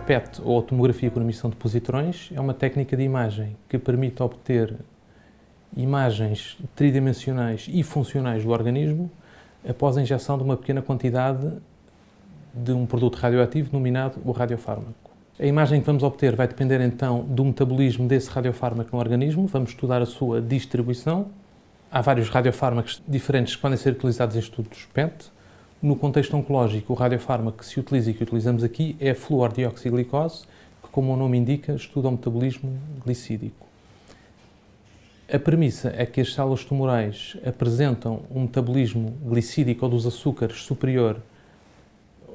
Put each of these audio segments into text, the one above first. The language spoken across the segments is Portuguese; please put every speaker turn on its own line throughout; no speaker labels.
PET, ou tomografia com emissão de positrões, é uma técnica de imagem que permite obter imagens tridimensionais e funcionais do organismo após a injeção de uma pequena quantidade de um produto radioativo denominado o radiofármaco. A imagem que vamos obter vai depender então do metabolismo desse radiofármaco no organismo. Vamos estudar a sua distribuição. Há vários radiofármacos diferentes que podem ser utilizados em estudos PET. No contexto oncológico, o radiofármaco que se utiliza e que utilizamos aqui é a fluordioxiglicose, que, como o nome indica, estuda o metabolismo glicídico. A premissa é que as células tumorais apresentam um metabolismo glicídico ou dos açúcares superior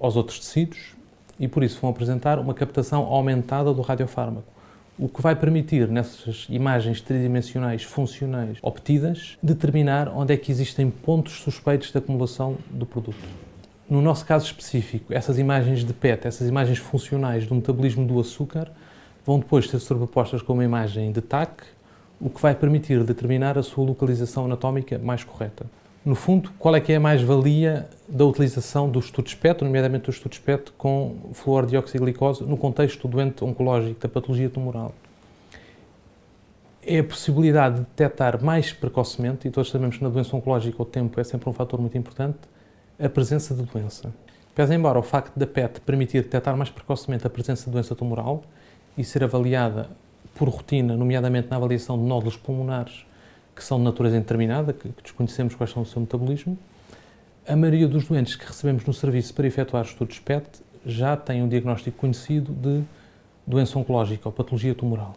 aos outros tecidos e, por isso, vão apresentar uma captação aumentada do radiofármaco, o que vai permitir, nessas imagens tridimensionais funcionais obtidas, determinar onde é que existem pontos suspeitos de acumulação do produto. No nosso caso específico, essas imagens de PET, essas imagens funcionais do metabolismo do açúcar, vão depois ser sobrepostas com uma imagem de TAC, o que vai permitir determinar a sua localização anatómica mais correta. No fundo, qual é que é a mais-valia da utilização dos estudos PET, nomeadamente dos estudos PET com fluordioxiglicose, no contexto do doente oncológico, da patologia tumoral? É a possibilidade de detectar mais precocemente, e todos sabemos que na doença oncológica o tempo é sempre um fator muito importante, a presença de doença. Pese embora o facto da PET permitir detectar mais precocemente a presença de doença tumoral e ser avaliada por rotina, nomeadamente na avaliação de nódulos pulmonares, que são de natureza indeterminada, que desconhecemos quais são o seu metabolismo, a maioria dos doentes que recebemos no serviço para efetuar estudos PET já têm um diagnóstico conhecido de doença oncológica ou patologia tumoral.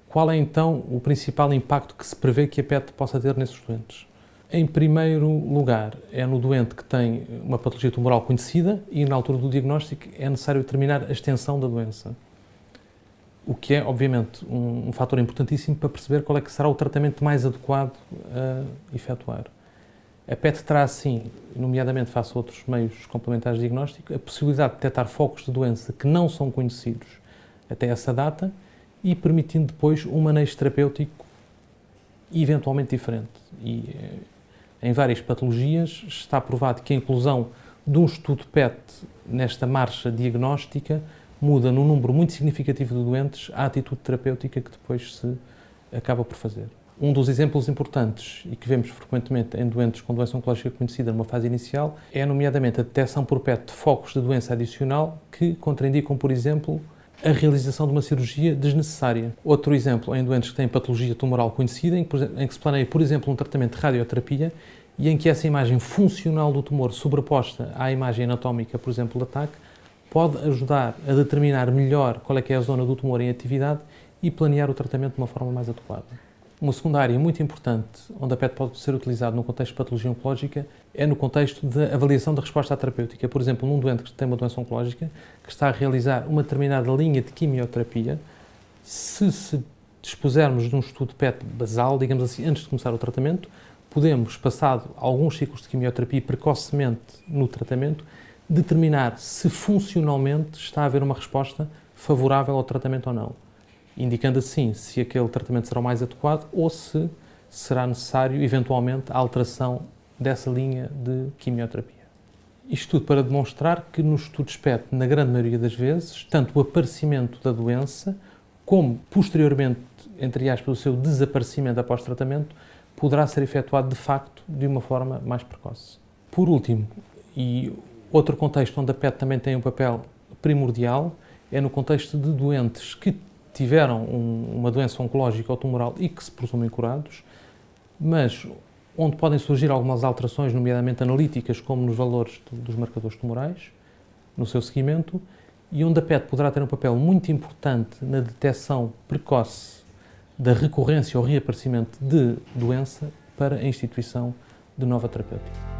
Qual é então o principal impacto que se prevê que a PET possa ter nesses doentes? Em primeiro lugar, é no doente que tem uma patologia tumoral conhecida e, na altura do diagnóstico, é necessário determinar a extensão da doença. O que é, obviamente, um fator importantíssimo para perceber qual é que será o tratamento mais adequado a efetuar. A PET terá, assim, nomeadamente face a outros meios complementares de diagnóstico, a possibilidade de detectar focos de doença que não são conhecidos até essa data e permitindo depois um manejo terapêutico eventualmente diferente. E em várias patologias está provado que a inclusão de um estudo PET nesta marcha diagnóstica muda num número muito significativo de doentes a atitude terapêutica que depois se acaba por fazer. Um dos exemplos importantes e que vemos frequentemente em doentes com doença oncológica conhecida numa fase inicial é, nomeadamente, a detecção por PET de focos de doença adicional que contraindicam, por exemplo, a realização de uma cirurgia desnecessária. Outro exemplo, em doentes que têm patologia tumoral conhecida, em que se planeia, por exemplo, um tratamento de radioterapia e em que essa imagem funcional do tumor sobreposta à imagem anatómica, por exemplo, da TAC, pode ajudar a determinar melhor qual é que é a zona do tumor em atividade e planear o tratamento de uma forma mais adequada. Uma segunda área muito importante onde a PET pode ser utilizada no contexto de patologia oncológica é no contexto da avaliação da resposta à terapêutica. Por exemplo, num doente que tem uma doença oncológica que está a realizar uma determinada linha de quimioterapia, se dispusermos de um estudo PET basal, digamos assim, antes de começar o tratamento, podemos, passado alguns ciclos de quimioterapia precocemente no tratamento, determinar se funcionalmente está a haver uma resposta favorável ao tratamento ou não, indicando assim se aquele tratamento será o mais adequado ou se será necessário, eventualmente, a alteração dessa linha de quimioterapia. Isto tudo para demonstrar que nos estudos PET, na grande maioria das vezes, tanto o aparecimento da doença como, posteriormente, entre aspas, o seu desaparecimento após tratamento, poderá ser efetuado, de facto, de uma forma mais precoce. Por último, e outro contexto onde a PET também tem um papel primordial é no contexto de doentes que tiveram uma doença oncológica ou tumoral e que se presumem curados, mas onde podem surgir algumas alterações, nomeadamente analíticas, como nos valores dos marcadores tumorais, no seu seguimento, e onde a PET poderá ter um papel muito importante na detecção precoce da recorrência ou reaparecimento de doença para a instituição de nova terapêutica.